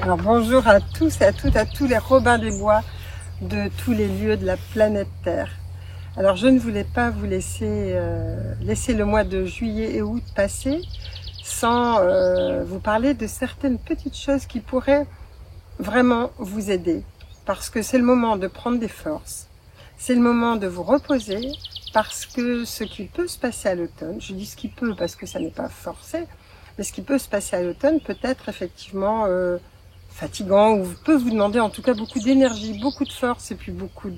Alors bonjour à tous et à toutes, à tous les Robins des Bois de tous les lieux de la planète Terre. Alors je ne voulais pas vous laisser le mois de juillet et août passer sans vous parler de certaines petites choses qui pourraient vraiment vous aider. Parce que c'est le moment de prendre des forces, c'est le moment de vous reposer, parce que ce qui peut se passer à l'automne, je dis ce qui peut parce que ça n'est pas forcé, mais ce qui peut se passer à l'automne peut être effectivement fatigant ou peut vous demander en tout cas beaucoup d'énergie, beaucoup de force et puis beaucoup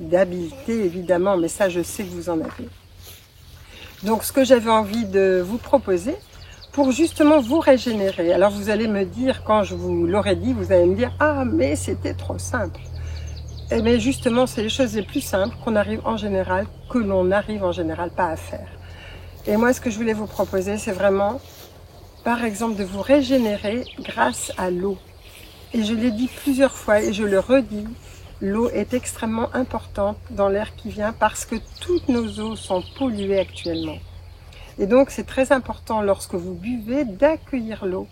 d'habileté évidemment, mais ça je sais que vous en avez. Donc ce que j'avais envie de vous proposer pour justement vous régénérer, alors vous allez me dire, quand je vous l'aurai dit, vous allez me dire « Ah mais c'était trop simple !» Et mais justement c'est les choses les plus simples que l'on arrive en général pas à faire. Et moi ce que je voulais vous proposer c'est vraiment par exemple de vous régénérer grâce à l'eau. Et je l'ai dit plusieurs fois et je le redis, l'eau est extrêmement importante dans l'air qui vient parce que toutes nos eaux sont polluées actuellement. Et donc c'est très important lorsque vous buvez d'accueillir l'eau.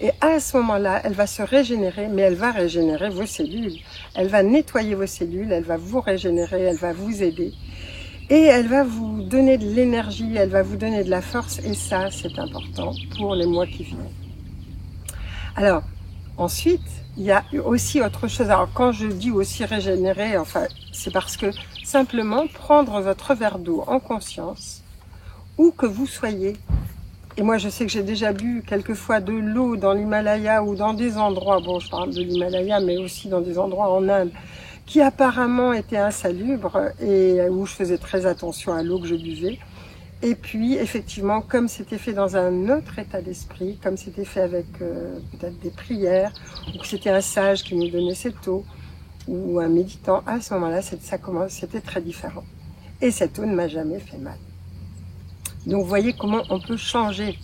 Et à ce moment-là, elle va se régénérer, mais elle va régénérer vos cellules. Elle va nettoyer vos cellules, elle va vous régénérer, elle va vous aider. Et elle va vous donner de l'énergie, elle va vous donner de la force. Et ça, c'est important pour les mois qui viennent. Alors, ensuite, il y a aussi autre chose. Alors, quand je dis aussi régénérer, enfin, c'est parce que simplement prendre votre verre d'eau en conscience, où que vous soyez. Et moi, je sais que j'ai déjà bu quelquefois de l'eau dans l'Himalaya ou dans des endroits, bon, je parle de l'Himalaya, mais aussi dans des endroits en Inde, qui apparemment étaient insalubres et où je faisais très attention à l'eau que je buvais. Et puis, effectivement, comme c'était fait dans un autre état d'esprit, comme c'était fait avec peut-être des prières, ou que c'était un sage qui nous donnait cette eau, ou un méditant, à ce moment-là, c'était très différent. Et cette eau ne m'a jamais fait mal. Donc, vous voyez comment on peut changer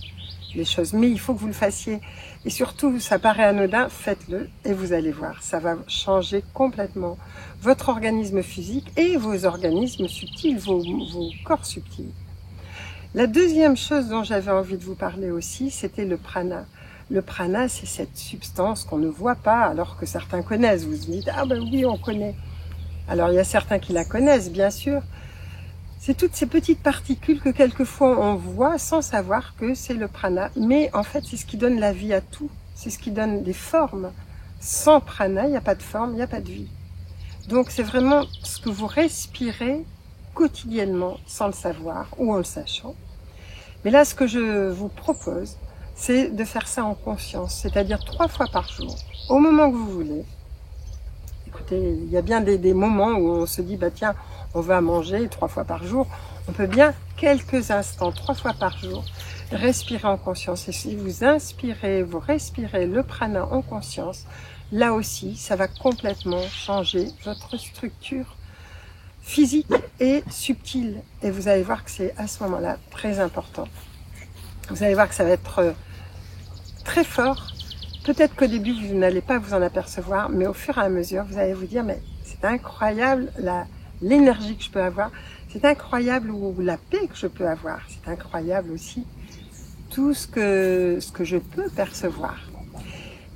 les choses. Mais il faut que vous le fassiez. Et surtout, ça paraît anodin, faites-le et vous allez voir. Ça va changer complètement votre organisme physique et vos organismes subtils, vos corps subtils. La deuxième chose dont j'avais envie de vous parler aussi, c'était le prana. Le prana, c'est cette substance qu'on ne voit pas, alors que certains connaissent. Vous vous dites, ah ben oui, on connaît. Alors, il y a certains qui la connaissent, bien sûr. C'est toutes ces petites particules que quelquefois on voit sans savoir que c'est le prana. Mais en fait, c'est ce qui donne la vie à tout. C'est ce qui donne des formes. Sans prana, il n'y a pas de forme, il n'y a pas de vie. Donc c'est vraiment ce que vous respirez quotidiennement sans le savoir ou en le sachant. Mais là, ce que je vous propose, c'est de faire ça en conscience. C'est-à-dire 3 fois par jour, au moment que vous voulez. Écoutez, il y a bien des moments où on se dit, bah tiens, on va manger 3 fois par jour. On peut bien, quelques instants, 3 fois par jour, respirer en conscience. Et si vous inspirez, vous respirez le prana en conscience, là aussi, ça va complètement changer votre structure physique et subtile. Et vous allez voir que c'est à ce moment-là très important. Vous allez voir que ça va être très fort. Peut-être qu'au début, vous n'allez pas vous en apercevoir, mais au fur et à mesure, vous allez vous dire, mais c'est incroyable l'énergie que je peux avoir, c'est incroyable ou la paix que je peux avoir, c'est incroyable aussi tout ce que je peux percevoir.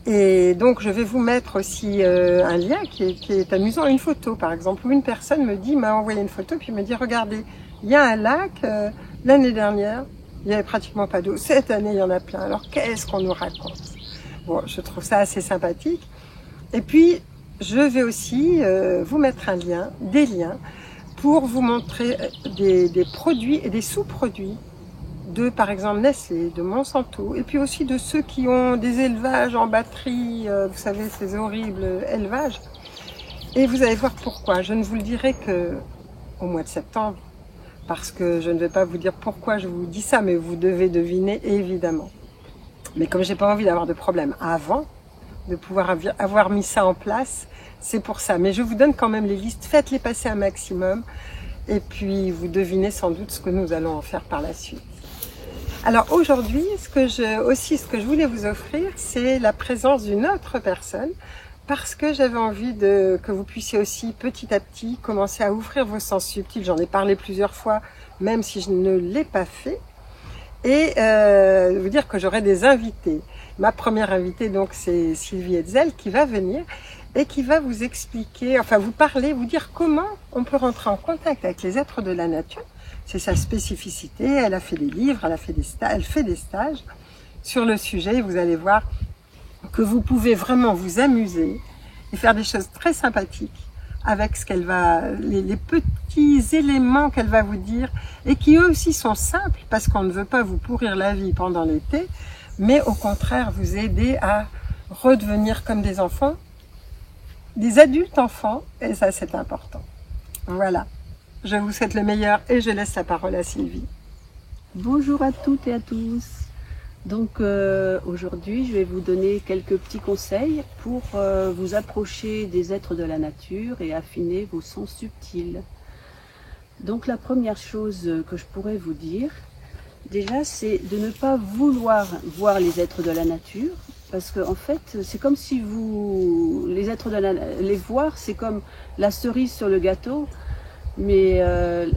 Et donc je vais vous mettre aussi un lien qui est amusant, une photo par exemple, où une personne m'a envoyé une photo, puis me dit, regardez, il y a un lac, l'année dernière, il n'y avait pratiquement pas d'eau, cette année il y en a plein, alors qu'est-ce qu'on nous raconte? Bon, je trouve ça assez sympathique. Et puis, je vais aussi vous mettre des liens, pour vous montrer des produits et des sous-produits de, par exemple, Nestlé, de Monsanto, et puis aussi de ceux qui ont des élevages en batterie, vous savez, ces horribles élevages. Et vous allez voir pourquoi. Je ne vous le dirai qu'au mois de septembre, parce que je ne vais pas vous dire pourquoi je vous dis ça, mais vous devez deviner, évidemment. Mais comme j'ai pas envie d'avoir de problème avant, de pouvoir avoir mis ça en place, c'est pour ça. Mais je vous donne quand même les listes, faites-les passer un maximum, et puis vous devinez sans doute ce que nous allons en faire par la suite. Alors aujourd'hui, ce que je voulais vous offrir, c'est la présence d'une autre personne, parce que j'avais envie que vous puissiez aussi petit à petit commencer à ouvrir vos sens subtils. J'en ai parlé plusieurs fois, même si je ne l'ai pas fait. et vous dire que j'aurai des invités. Ma première invitée, donc, c'est Sylvie Hetzel qui va venir et qui va vous expliquer, enfin vous parler, vous dire comment on peut rentrer en contact avec les êtres de la nature. C'est sa spécificité, elle a fait des livres, elle fait des stages sur le sujet. Vous allez voir que vous pouvez vraiment vous amuser et faire des choses très sympathiques avec ce qu'elle va, les petits éléments qu'elle va vous dire et qui eux aussi sont simples parce qu'on ne veut pas vous pourrir la vie pendant l'été, mais au contraire vous aider à redevenir comme des enfants, des adultes enfants, et ça c'est important. Voilà, je vous souhaite le meilleur et je laisse la parole à Sylvie. Bonjour à toutes et à tous. Donc aujourd'hui, je vais vous donner quelques petits conseils pour vous approcher des êtres de la nature et affiner vos sens subtils. Donc la première chose que je pourrais vous dire, déjà, c'est de ne pas vouloir voir les êtres de la nature, parce qu'en fait, c'est comme si vous, les voir, c'est comme la cerise sur le gâteau. Mais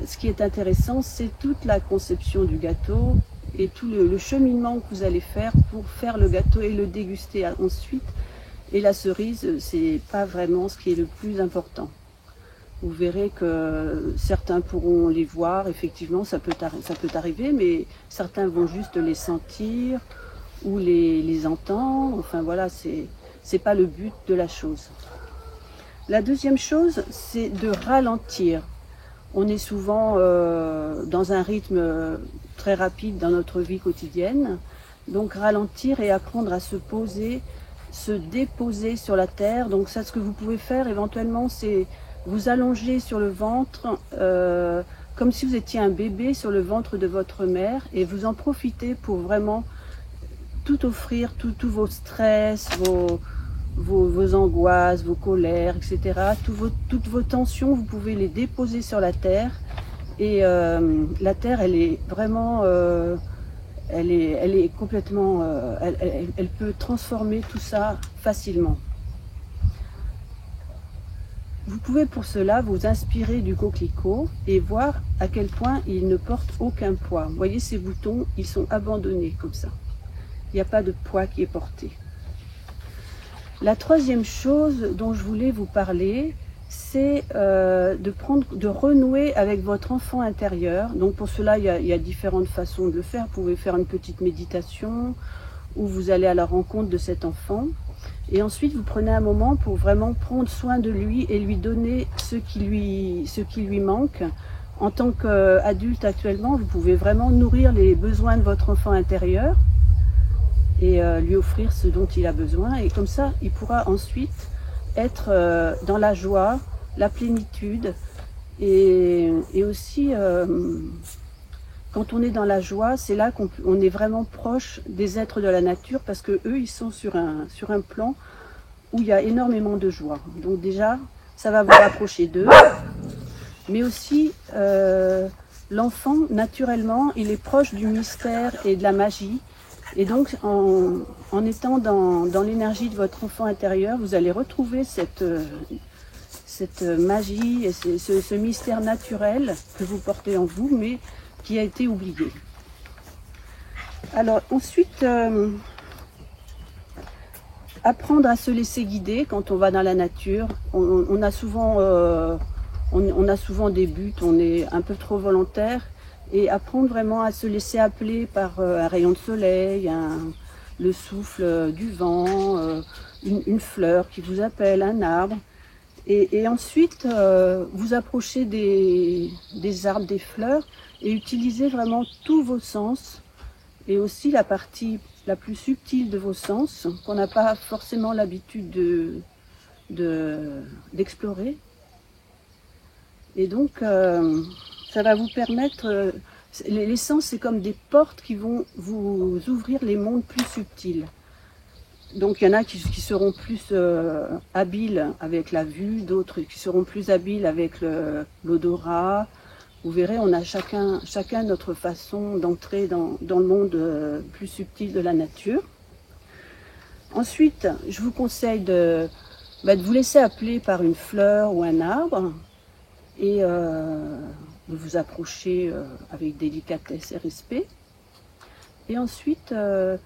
ce qui est intéressant, c'est toute la conception du gâteau et tout le cheminement que vous allez faire pour faire le gâteau et le déguster ensuite. Et la cerise, c'est pas vraiment ce qui est le plus important. Vous verrez que certains pourront les voir, effectivement, ça peut arriver, mais certains vont juste les sentir ou les entendre. Enfin voilà, c'est pas le but de la chose. La deuxième chose, c'est de ralentir. On est souvent dans un rythme très rapide dans notre vie quotidienne. Donc ralentir et apprendre à se poser, se déposer sur la terre. Donc ça, ce que vous pouvez faire éventuellement, c'est vous allonger sur le ventre comme si vous étiez un bébé sur le ventre de votre mère et vous en profitez pour vraiment tout offrir, tous vos stress, vos angoisses, vos colères, etc. Toutes vos tensions, vous pouvez les déposer sur la terre. Et la terre, elle est vraiment, elle est complètement, elle peut transformer tout ça facilement. Vous pouvez pour cela vous inspirer du coquelicot et voir à quel point il ne porte aucun poids. Vous voyez ces boutons, ils sont abandonnés comme ça. Il n'y a pas de poids qui est porté. La troisième chose dont je voulais vous parler, c'est de renouer avec votre enfant intérieur. Donc pour cela, il y a différentes façons de le faire. Vous pouvez faire une petite méditation où vous allez à la rencontre de cet enfant. Et ensuite, vous prenez un moment pour vraiment prendre soin de lui et lui donner ce qui lui manque. En tant qu'adulte actuellement, vous pouvez vraiment nourrir les besoins de votre enfant intérieur et lui offrir ce dont il a besoin. Et comme ça, il pourra ensuite être dans la joie, la plénitude et aussi quand on est dans la joie, c'est là qu'on est vraiment proche des êtres de la nature parce que eux, ils sont sur un plan où il y a énormément de joie. Donc déjà, ça va vous rapprocher d'eux. Mais aussi, l'enfant, naturellement, il est proche du mystère et de la magie. Et donc, en étant dans l'énergie de votre enfant intérieur, vous allez retrouver cette magie et ce mystère naturel que vous portez en vous, mais qui a été oublié. Alors ensuite, apprendre à se laisser guider quand on va dans la nature. On a souvent des buts, on est un peu trop volontaire. Et apprendre vraiment à se laisser appeler par un rayon de soleil, le souffle du vent, une fleur qui vous appelle, un arbre. Et ensuite, vous approchez des arbres, des fleurs et utilisez vraiment tous vos sens et aussi la partie la plus subtile de vos sens qu'on n'a pas forcément l'habitude d'explorer. Et donc, ça va vous permettre, les sens c'est comme des portes qui vont vous ouvrir les mondes plus subtils. Donc il y en a qui seront plus habiles avec la vue, d'autres qui seront plus habiles avec l'odorat. Vous verrez, on a chacun notre façon d'entrer dans le monde plus subtil de la nature. Ensuite, je vous conseille de vous laisser appeler par une fleur ou un arbre et de vous approcher avec délicatesse et respect. Et ensuite, de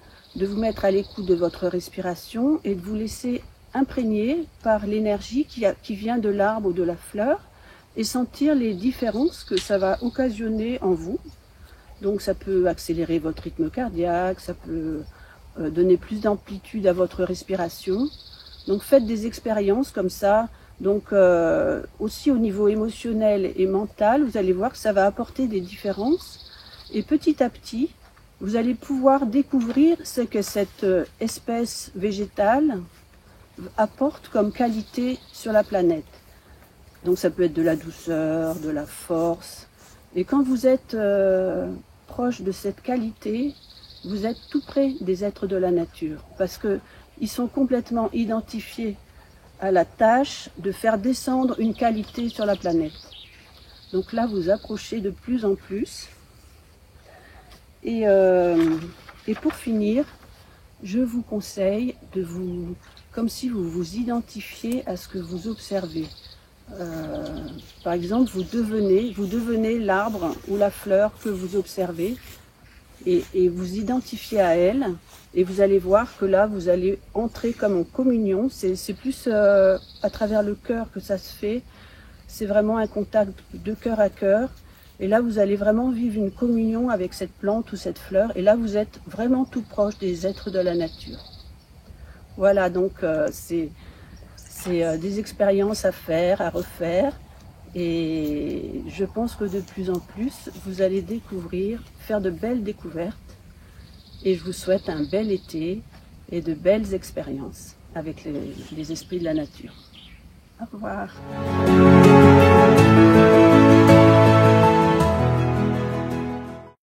vous mettre à l'écoute de votre respiration et de vous laisser imprégner par l'énergie qui vient de l'arbre ou de la fleur et sentir les différences que ça va occasionner en vous. Donc ça peut accélérer votre rythme cardiaque, ça peut donner plus d'amplitude à votre respiration. Donc faites des expériences comme ça. Donc aussi au niveau émotionnel et mental, vous allez voir que ça va apporter des différences. Et petit à petit, vous allez pouvoir découvrir ce que cette espèce végétale apporte comme qualité sur la planète. Donc ça peut être de la douceur, de la force. Et quand vous êtes proche de cette qualité, vous êtes tout près des êtres de la nature. Parce qu'ils sont complètement identifiés à la tâche de faire descendre une qualité sur la planète. Donc là, vous approchez de plus en plus. Et pour finir, je vous conseille de vous, comme si vous vous identifiez à ce que vous observez. Par exemple, vous devenez l'arbre ou la fleur que vous observez et vous identifiez à elle. Et vous allez voir que là, vous allez entrer comme en communion. C'est plus à travers le cœur que ça se fait. C'est vraiment un contact de cœur à cœur. Et là, vous allez vraiment vivre une communion avec cette plante ou cette fleur. Et là, vous êtes vraiment tout proche des êtres de la nature. Voilà, donc c'est des expériences à faire, à refaire. Et je pense que de plus en plus, vous allez découvrir, faire de belles découvertes. Et je vous souhaite un bel été et de belles expériences avec les esprits de la nature. Au revoir.